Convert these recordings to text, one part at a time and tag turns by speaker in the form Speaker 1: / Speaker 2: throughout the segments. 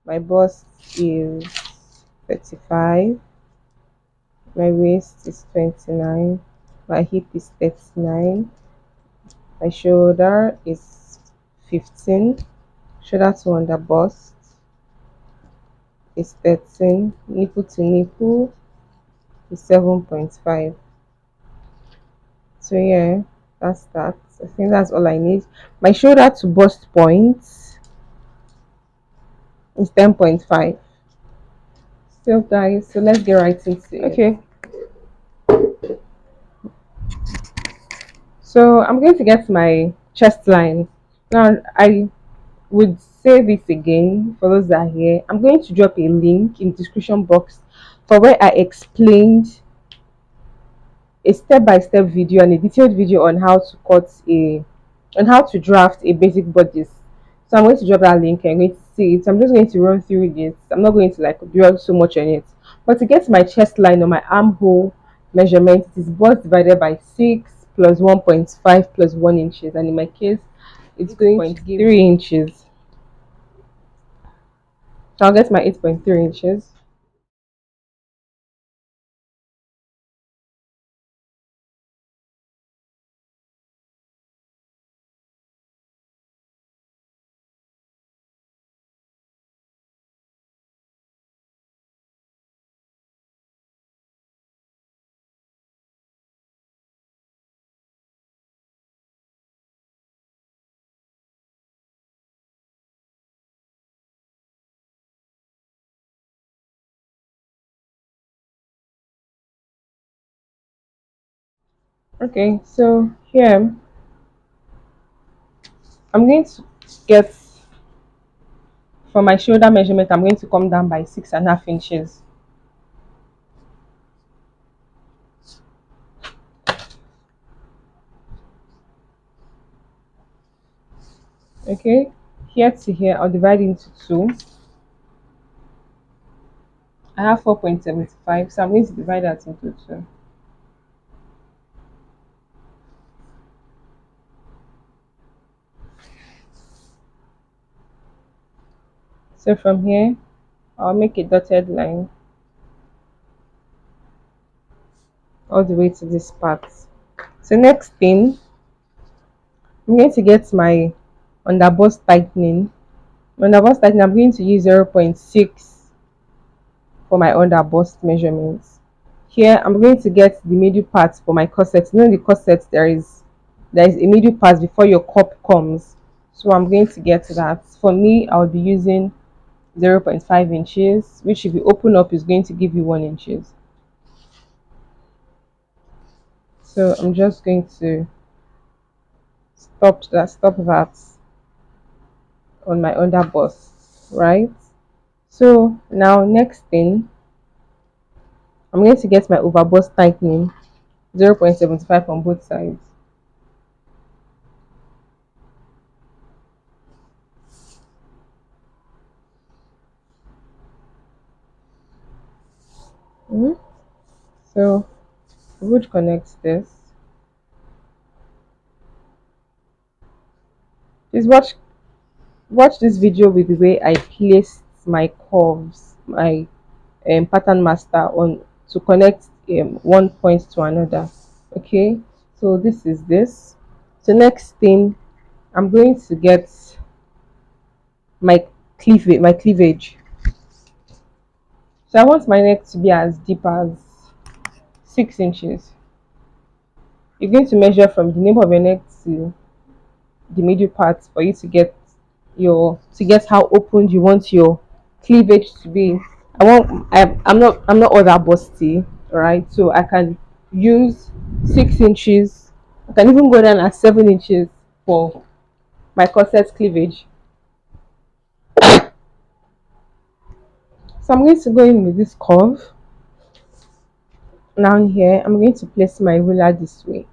Speaker 1: My bust is 35. My waist is 29. My hip is 39. My shoulder is 15. Shoulder to under bust is 13. Nipple to nipple is 7.5. So yeah, that's that. I think that's all I need. My shoulder to bust point is 10.5. Still guys, so let's get right into it. Okay. So I'm going to get my chest line. Now I would say this again for those that are here. I'm going to drop a link in the description box for where I explained a step-by-step video and a detailed video on how to draft a basic bodice. So I'm going to drop that link and I'm going to see it. So I'm just going to run through it. I'm not going to like dwell so much on it. But to get my chest line or my armhole measurement, it is bust divided by 6 plus 1.5 plus 1 inches. And in my case, it's going to give 3 inches. So I'll get my 8.3 inches. Okay, so here I'm going to get, for my shoulder measurement, I'm going to come down by 6.5 inches. Okay, here to here, I'll divide into 2. I have 4.75, so I'm going to divide that into 2. So from here, I'll make a dotted line all the way to this part. So next thing, I'm going to get my underbust tightening. My underbust tightening, I'm going to use 0.6 for my underbust measurements. Here, I'm going to get the middle part for my corset. You know, the corset, there is a middle part before your cup comes. So I'm going to get that. For me, I'll be using 0.5 inches, which if you open up is going to give you 1 inches. So I'm just going to stop that on my underbust, right? So now next thing, I'm going to get my overbust tightening, 0.75 on both sides. So would connect this. Please watch this video with the way I placed my curves, my pattern master on to connect one point to another. Okay, so this is this. So next thing, I'm going to get my cleavage. So I want my neck to be as deep as 6 inches. You're going to measure from the nape of your neck to the middle part for you to get how opened you want your cleavage to be. I'm not all that busty, right? So I can use 6 inches. I can even go down at 7 inches for my corset cleavage. So I'm going to go in with this curve. Now here I'm going to place my ruler this way.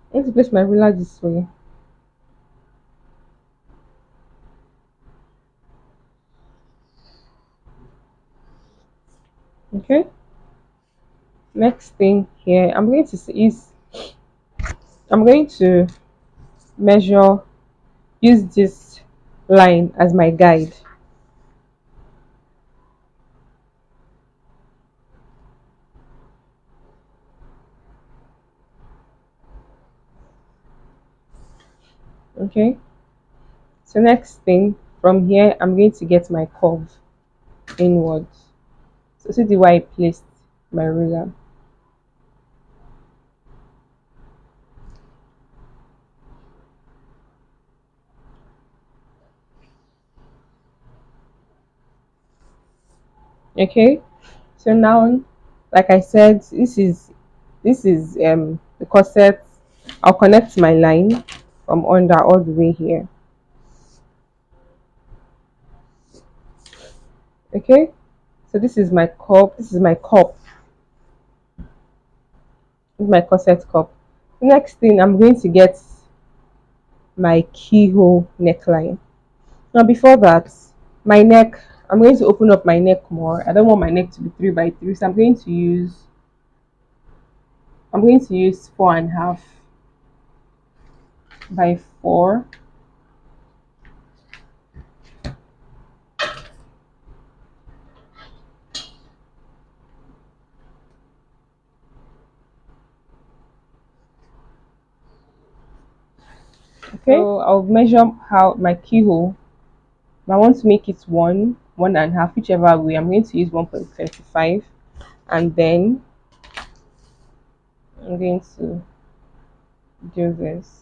Speaker 1: I'm going to place my ruler this way. Okay. Next thing here, I'm going to measure, use this line as my guide. Okay, so next thing, from here I'm going to get my curve inwards. So see the way I placed my ruler. Okay, so now, like I said, this is the corset. I'll connect my line from under all the way here. Okay, so this is my cup, this is my corset cup. Next thing, I'm going to get my keyhole neckline. Now before that, my neck, I'm going to open up my neck more. I don't want my neck to be 3 by 3, so I'm going to use 4.5 by 4. Okay, so I'll measure how my keyhole. I want to make it 1.5, whichever way. I'm going to use 1.35, and then I'm going to do this.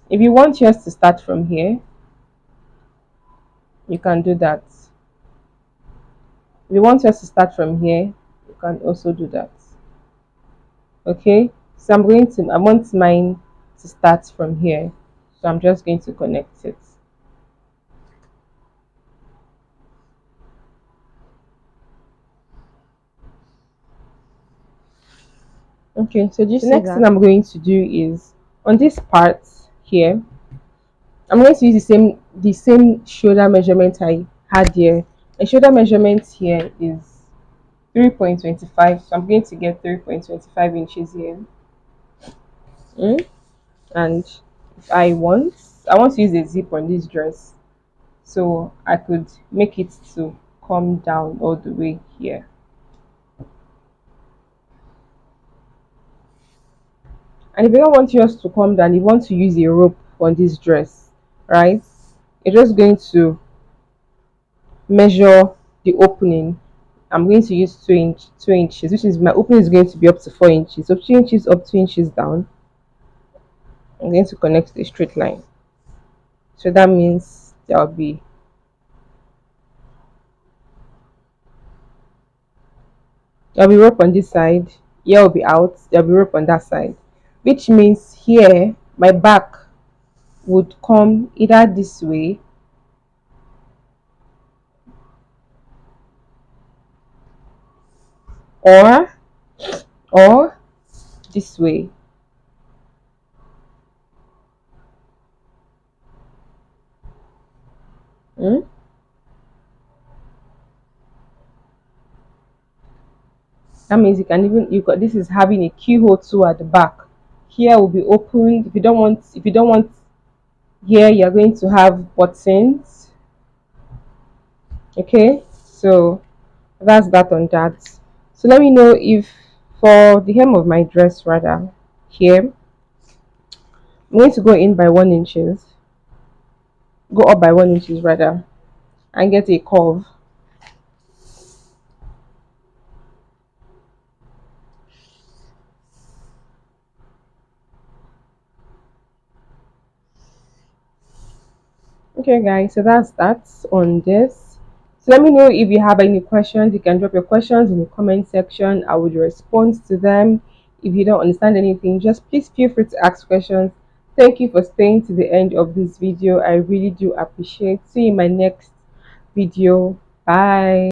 Speaker 1: If you want yours to start from here, you can do that. If you want yours to start from here, you can also do that. Okay, so I want mine to start from here, so I'm just going to connect it. Okay, so the next thing I'm going to do is on this part here, I'm going to use the same shoulder measurement I had here. The shoulder measurement here is 3.25, so I'm going to get 3.25 inches here. And if I want to use a zip on this dress, so I could make it to come down all the way here. And if you don't want yours to come down, you want to use a rope on this dress, right? You're just going to measure the opening. I'm going to use 2 inches, which is my opening is going to be up to 4 inches. So 2 inches up, 2 inches down. I'm going to connect a straight line. So that means there'll be rope on this side. Here will be out. There'll be rope on that side, which means here my back would come either this way or or this way. Hmm? That means you got this is having a keyhole too at the back. Here will be opened. If you don't want here, you're going to have buttons. Okay, so that's that on that. So let me know if for the hem of my dress rather here, I'm going to go in by 1 inches, go up by 1 inches rather, and get a curve. Okay guys, so that's that on this. So let me know if you have any questions. You can drop your questions in the comment section. I would respond to them. If you don't understand anything, just please feel free to ask questions. Thank you for staying to the end of this video. I really do appreciate. See you in my next video. Bye.